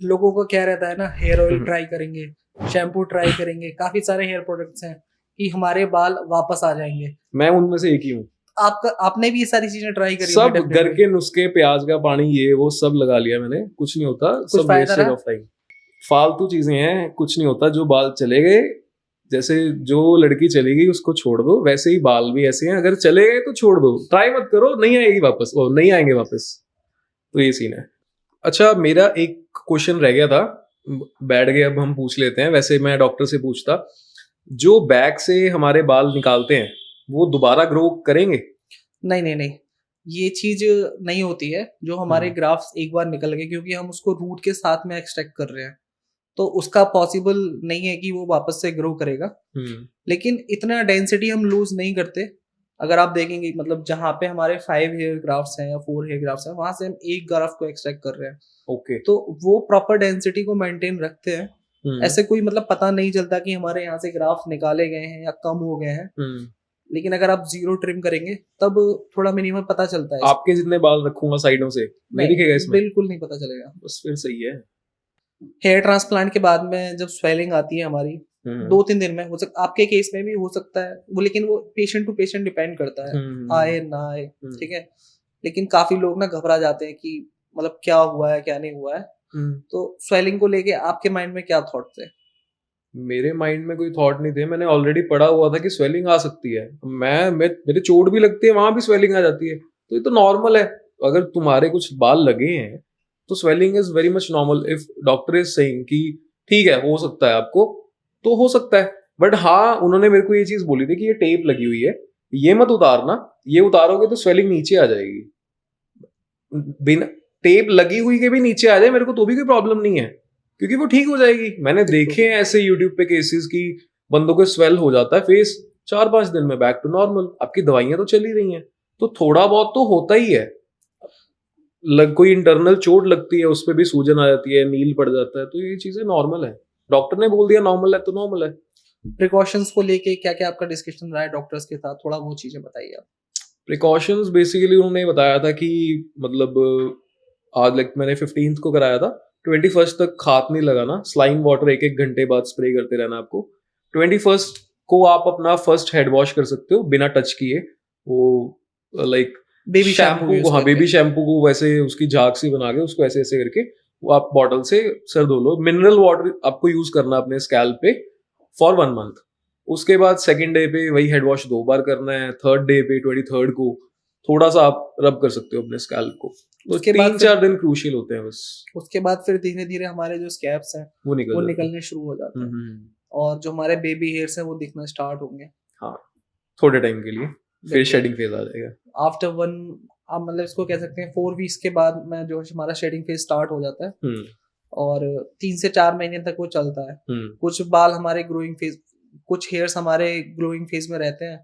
लोगों को क्या रहता है ना, हेयर ऑयल ट्राई करेंगे, शैम्पू ट्राई करेंगे, काफी सारे हेयर प्रोडक्ट्स हैं कि हमारे बाल वापस आ जाएंगे। मैं उनमें से एक ही हूँ। आपने भी ये सारी चीजें ट्राई करी सब घर के नुस्खे, प्याज का पानी, ये वो सब लगा लिया मैंने, कुछ नहीं होता, सब वेस्टेज ऑफ टाइम, फालतू चीजें हैं, कुछ नहीं होता। जो बाल चले गए, जैसे जो लड़की चली गई उसको छोड़ दो, वैसे ही बाल भी ऐसे हैं, अगर चले गए तो छोड़ दो, ट्राई मत करो, नहीं आएगी वापस, वो नहीं आएंगे वापस, तो ये सीन है। अच्छा, मेरा एक क्वेश्चन रह गया था, बैठ गए, अब हम पूछ लेते हैं। वैसे मैं डॉक्टर से पूछता, जो बैक से हमारे बाल निकालते हैं वो दोबारा ग्रो करेंगे? नहीं, ये चीज नहीं होती है। जो हमारे ग्राफ्स एक बार निकल गए, क्योंकि हम उसको रूट के साथ में एक्सट्रैक्ट कर रहे हैं, तो उसका पॉसिबल नहीं है कि वो वापस से ग्रो करेगा। लेकिन इतना डेंसिटी हम लूज नहीं करते। अगर आप देखेंगे, मतलब जहाँ पे हमारे 5 हेयर ग्राफ्ट्स हैं या 4 हेयर ग्राफ्ट्स हैं, वहां से हम एक ग्राफ्ट को एक्सट्रैक्ट कर रहे हैं। ओके। तो वो प्रॉपर डेंसिटी को मेंटेन रखते हैं। ऐसे कोई मतलब पता नहीं चलता कि हमारे यहाँ से ग्राफ्ट निकाले गए हैं या कम हो गए हैं। लेकिन अगर आप 0 ट्रिम करेंगे तब थोड़ा मिनिमम पता चलता है। आपके जितने बाल रखूंगा साइडों से, नहीं दिखेगा इसमें? बिल्कुल नहीं पता चलेगा। बस फिर सही है। हेयर ट्रांसप्लांट के बाद में जब स्वेलिंग आती है हमारी, 2-3 दिन में हो सकता, आपके केस में भी हो सकता है वो, लेकिन वो पेशेंट टू पेशेंट डिपेंड करता है, आए ना आए, ठीक है। लेकिन काफी लोग ना घबरा जाते हैं कि मतलब क्या हुआ है क्या नहीं हुआ है। तो स्वेलिंग को लेके आपके माइंड में क्या थॉट थे? मेरे माइंड में कोई थॉट नहीं थे, मैंने ऑलरेडी पढ़ा हुआ था कि स्वेलिंग आ सकती है, मेरे चोट भी लगती है, वहां भी स्वेलिंग आ जाती है, तो ये तो नॉर्मल है। अगर तुम्हारे कुछ बाल लगे हैं तो swelling is very much normal. If doctor is saying कि ठीक है हो सकता है आपको, तो हो सकता है। बट हाँ, उन्होंने मेरे को ये चीज बोली थी कि ये टेप लगी हुई है, ये मत उतारना, ये उतारोगे तो स्वेलिंग नीचे आ जाएगी। बिना टेप लगी हुई के भी नीचे आ जाए मेरे को तो भी कोई प्रॉब्लम नहीं है, क्योंकि वो ठीक हो जाएगी। मैंने देखे हैं ऐसे यूट्यूब पे केसेस की बंदों को स्वेल हो जाता है फेस, 4-5 दिन में बैक टू नॉर्मल। आपकी दवाइयां तो चल ही रही हैं, तो थोड़ा बहुत तो होता ही है। कोई इंटरनल चोट लगती है उस पर भी सूजन आ जाती है, नील पड़ जाता है, तो ये चीजें नॉर्मल है। डॉक्टर ने बोल दिया नॉर्मल है तो नॉर्मल है। प्रिकॉशंस को लेके क्या क्या आपका डिस्कशन रहा है डॉक्टर्स के साथ, थोड़ा वो चीजें बताइए आप। प्रिकॉशंस बेसिकली उन्होंने बताया था कि मतलब आज लाइक मैंने 15th को कराया था, 21st तक हाथ नहीं लगाना, स्लाइन वाटर 1-1 घंटे बाद स्प्रे करते रहना आपको। 21st को आप अपना फर्स्ट हेड वॉश कर सकते हो बिना टच किए, वो लाइक बेबी शैम्पू को, हाँ बेबी शैम्पू को वैसे उसकी झाग सी बना के उसको ऐसे ऐसे करके वो आप बॉटल से सर धो लो। मिनरल वाटर आपको यूज करना अपने स्कैल्प पे फॉर 1 मंथ। उसके बाद सेकंड डे पे वही हेड वॉश 2 बार करना है। थर्ड डे पे 23rd को थोड़ा सा आप रब कर सकते हो अपने स्कैल्प को। उसके 3-4 दिन क्रूशियल होते हैं बस। उसके बाद फिर धीरे धीरे हमारे जो स्कैब्स हैं वो निकलने शुरू हो जाते हैं, और जो हमारे बेबी हेयर्स हैं वो दिखना स्टार्ट होंगे। हाँ, थोड़े टाइम के लिए, फिर शेडिंग फेज आ जाएगा। आफ्टर 1, आप मतलब इसको कह सकते हैं 4 वीक्स के बाद में जो हमारा शेडिंग फेज स्टार्ट हो जाता है, और 3 से 4 महीने तक वो चलता है। कुछ बाल हमारे ग्रोइंग फेज, कुछ हेयर्स हमारे ग्रोइंग फेज में रहते हैं,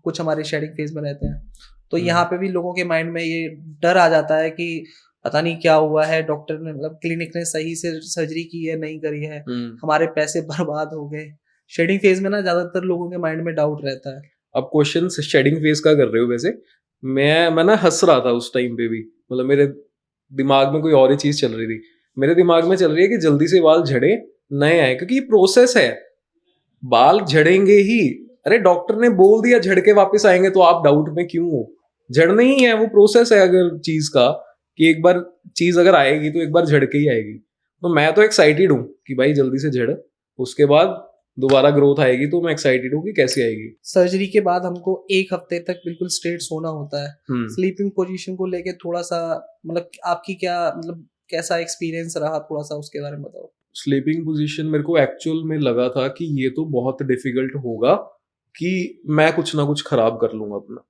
कुछ हमारे शेडिंग फेज में रहते हैं। तो यहाँ पे भी लोगों के माइंड में ये डर आ जाता है कि पता नहीं क्या हुआ है, डॉक्टर ने मतलब क्लिनिक ने सही से सर्जरी की है नहीं करी है, हमारे पैसे बर्बाद हो गए। शेडिंग फेज में ना ज्यादातर लोगों के माइंड में डाउट रहता है। अब क्वेश्चन शेडिंग फेज का कर रहे हो, वैसे मैं ना हंस रहा था उस टाइम पे भी, मतलब मेरे दिमाग में कोई और ही चीज चल रही थी। मेरे दिमाग में चल रही है कि जल्दी से बाल झड़े, नए आए, क्योंकि प्रोसेस है, बाल झड़ेंगे ही। अरे डॉक्टर ने बोल दिया झड़ के वापस आएंगे, तो आप डाउट में क्यों हो? झड़ने ही है, वो प्रोसेस है अगर चीज का, कि एक बार चीज अगर आएगी तो एक बार झड़ के ही आएगी। तो मैं तो एक्साइटेड हूँ कि भाई जल्दी से झड़, उसके बाद दोबारा ग्रोथ आएगी तो मैं एक्साइटेड हूँ कि कैसे आएगी। सर्जरी के बाद हमको 1 हफ्ते तक बिल्कुल स्ट्रेट सोना होता है। स्लीपिंग पोजीशन को लेके थोड़ा सा मतलब आपकी क्या मतलब कैसा एक्सपीरियंस रहा, थोड़ा सा उसके बारे में बताओ। स्लीपिंग पोजीशन मेरे को एक्चुअल में लगा था कि ये तो बहुत डिफिकल्ट होगा, कि मैं कुछ ना कुछ खराब कर लूंगा अपना।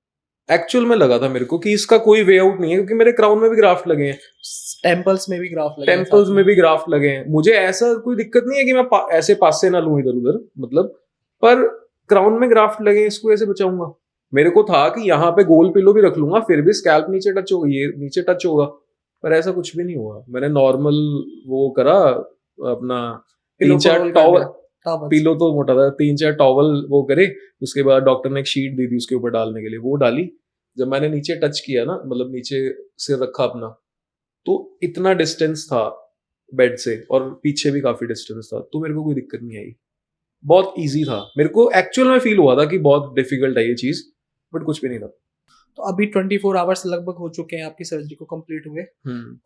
एक्चुअल में लगा था मेरे को कि इसका कोई वे आउट नहीं है, क्योंकि मेरे क्राउन में भी ग्राफ्ट लगे हैं, टेम्पल्स में भी ग्राफ्ट लगे हैं, टेम्पल्स में भी ग्राफ्ट लगे हैं। मुझे ऐसा कोई दिक्कत नहीं है कि मैं ऐसे पास से ना लूं इधर उधर, मतलब, पर क्राउन में ग्राफ्ट लगे हैं, इसको ऐसे बचाऊंगा। मेरे को था कि यहाँ पे गोल पिलो भी रख लूंगा, फिर भी स्कैल्प नीचे टच होगा, ये नीचे टच होगा, पर ऐसा कुछ भी नहीं हुआ। मैंने नॉर्मल वो करा अपना, 3-4 टॉवल, पिलो तो मोटा था, 3-4 टॉवल वो करे, उसके बाद डॉक्टर ने एक शीट दी थी उसके ऊपर डालने के लिए, वो डाली। जब मैंने नीचे टच किया ना, मतलब नीचे सिर रखा अपना, तो इतना डिस्टेंस था बेड से और पीछे भी काफी डिस्टेंस था, तो मेरे को कोई दिक्कत नहीं आई, बहुत इजी था। मेरे को एक्चुअल में फील हुआ था कि बहुत डिफिकल्ट है ये चीज, बट कुछ भी नहीं था। तो अभी 24 आवर्स लगभग हो चुके हैं आपकी सर्जरी को कंप्लीट हुए।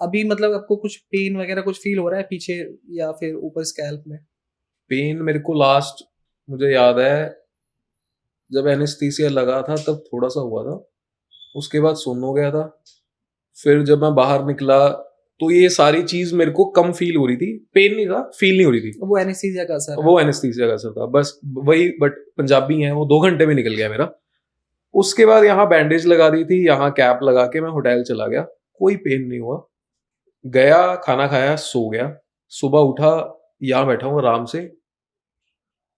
अभी मतलब आपको कुछ पेन वगैरह कुछ फील हो रहा है पीछे या फिर ऊपर स्कैल्प में? पेन मेरे को लास्ट मुझे याद है जब एनेस्थीसिया लगा था तब थोड़ा सा हुआ था, उसके बाद सुन्न हो गया था। फिर जब मैं बाहर निकला तो ये सारी चीज मेरे को कम फील हो रही थी, पेन नहीं था, फील नहीं हो रही थी। वो एनेस्थीसिया का असर है। वो एनेस्थीसिया का असर था बस, वही। बट पंजाबी है वो, 2 घंटे में निकल गया मेरा। उसके बाद यहाँ बैंडेज लगा दी थी, यहाँ कैप लगा के मैं होटल चला गया, कोई पेन नहीं हुआ। गया, खाना खाया, सो गया, सुबह उठा, यहाँ बैठा हूँ आराम से,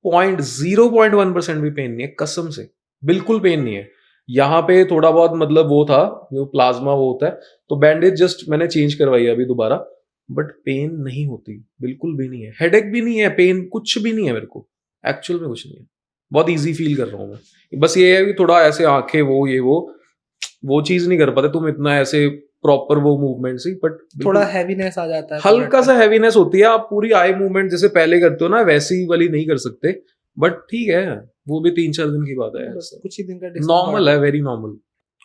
0.1% भी पेन नहीं है, कसम से बिल्कुल पेन नहीं है। यहाँ पे थोड़ा बहुत मतलब वो था, जो प्लाज्मा वो होता है, तो बैंडेज जस्ट मैंने चेंज करवाई अभी दोबारा, बट पेन नहीं होती, बिल्कुल भी नहीं है। हेडेक भी नहीं है, पेन कुछ भी नहीं है मेरे को, एक्चुअल में कुछ नहीं है। बहुत इजी फील कर रहा हूँ मैं। बस ये है कि थोड़ा ऐसे आंखें वो चीज नहीं कर पाते तुम इतना ऐसे प्रॉपर वो मूवमेंट सी, बट थोड़ा हैवीनेस आ जाता है, हल्का सा हैवीनेस होती है। आप पूरी आई मूवमेंट जैसे पहले करते हो ना, वैसी वाली नहीं कर सकते, बट ठीक है, वो भी 3-4 दिन की बात है, कुछ ही दिन का नॉर्मल है, वेरी नॉर्मल।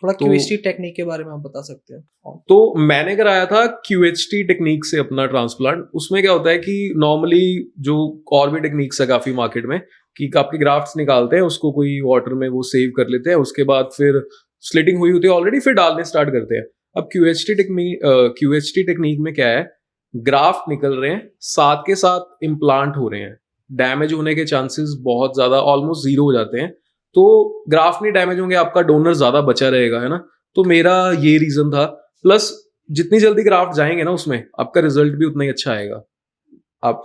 थोड़ा QHT टेक्निक के बारे में आप बता सकते हैं? तो मैंने कराया था QHT टेक्निक से अपना ट्रांसप्लांट। उसमें क्या होता है कि नॉर्मली जो और भी टेक्निक्स है काफी मार्केट में, कि आपके ग्राफ्ट्स निकालते हैं, उसको कोई वाटर में वो सेव कर लेते हैं, उसके बाद फिर स्लिटिंग हुई होती है ऑलरेडी, फिर डालने स्टार्ट करते हैं। अब QHT टेक्निक में क्या है, ग्राफ्ट निकल रहे हैं, साथ के साथ इम्प्लांट हो रहे हैं, डैमेज होने के चांसेस बहुत ज्यादा, ऑलमोस्ट 0 हो जाते हैं। तो ग्राफ्ट नहीं डैमेज होंगे, आपका डोनर ज्यादा बचा रहेगा, है ना। तो मेरा ये रीजन था, प्लस जितनी जल्दी ग्राफ्ट जाएंगे ना उसमें आपका रिजल्ट भी उतना ही अच्छा आएगा। आप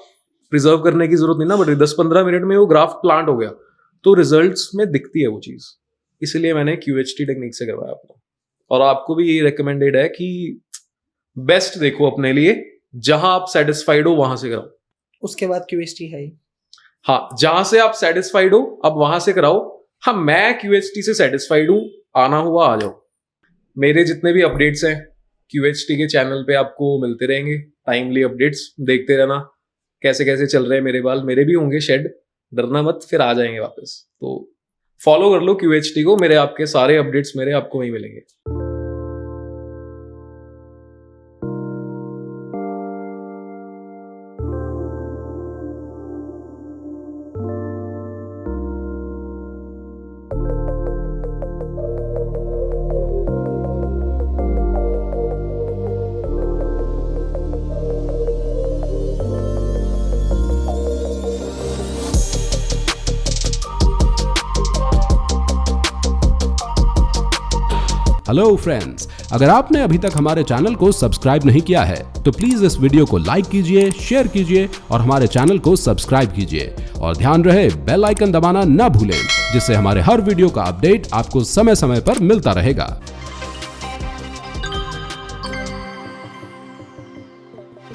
प्रिजर्व करने की जरूरत नहीं ना, बट 10-15 मिनट में वो ग्राफ्ट प्लांट हो गया तो रिजल्ट्स में दिखती है वो चीज। इसलिए मैंने QHT टेक्निक से करवाया अपना। और आपको भी ये रिकमेंडेड है कि बेस्ट देखो अपने लिए, जहां आप सेटिस्फाइड हो वहां से कराओ। उसके बाद QHT है। हाँ, जहां से आप सेटिस्फाइड हो अब वहां से कराओ। हाँ, मैं QHT से सेटिस्फाइड हूं, आना हुआ आ जाओ। मेरे जितने भी अपडेट्स हैं QHT के चैनल पे आपको मिलते रहेंगे, टाइमली अपडेट्स देखते रहना, कैसे कैसे चल रहे हैं मेरे बाल। मेरे भी होंगे शेड, डरना मत, फिर आ जाएंगे वापस। तो फॉलो कर लो QHT को, मेरे आपके सारे अपडेट्स मेरे आपको वहीं मिलेंगे। हेलो फ्रेंड्स, अगर आपने अभी तक हमारे चैनल को सब्सक्राइब नहीं किया है तो प्लीज इस वीडियो को लाइक कीजिए, शेयर कीजिए और हमारे चैनल को सब्सक्राइब कीजिए। और ध्यान रहे बेल आइकन दबाना ना भूलें, जिससे हमारे हर वीडियो का अपडेट आपको समय समय पर मिलता रहेगा।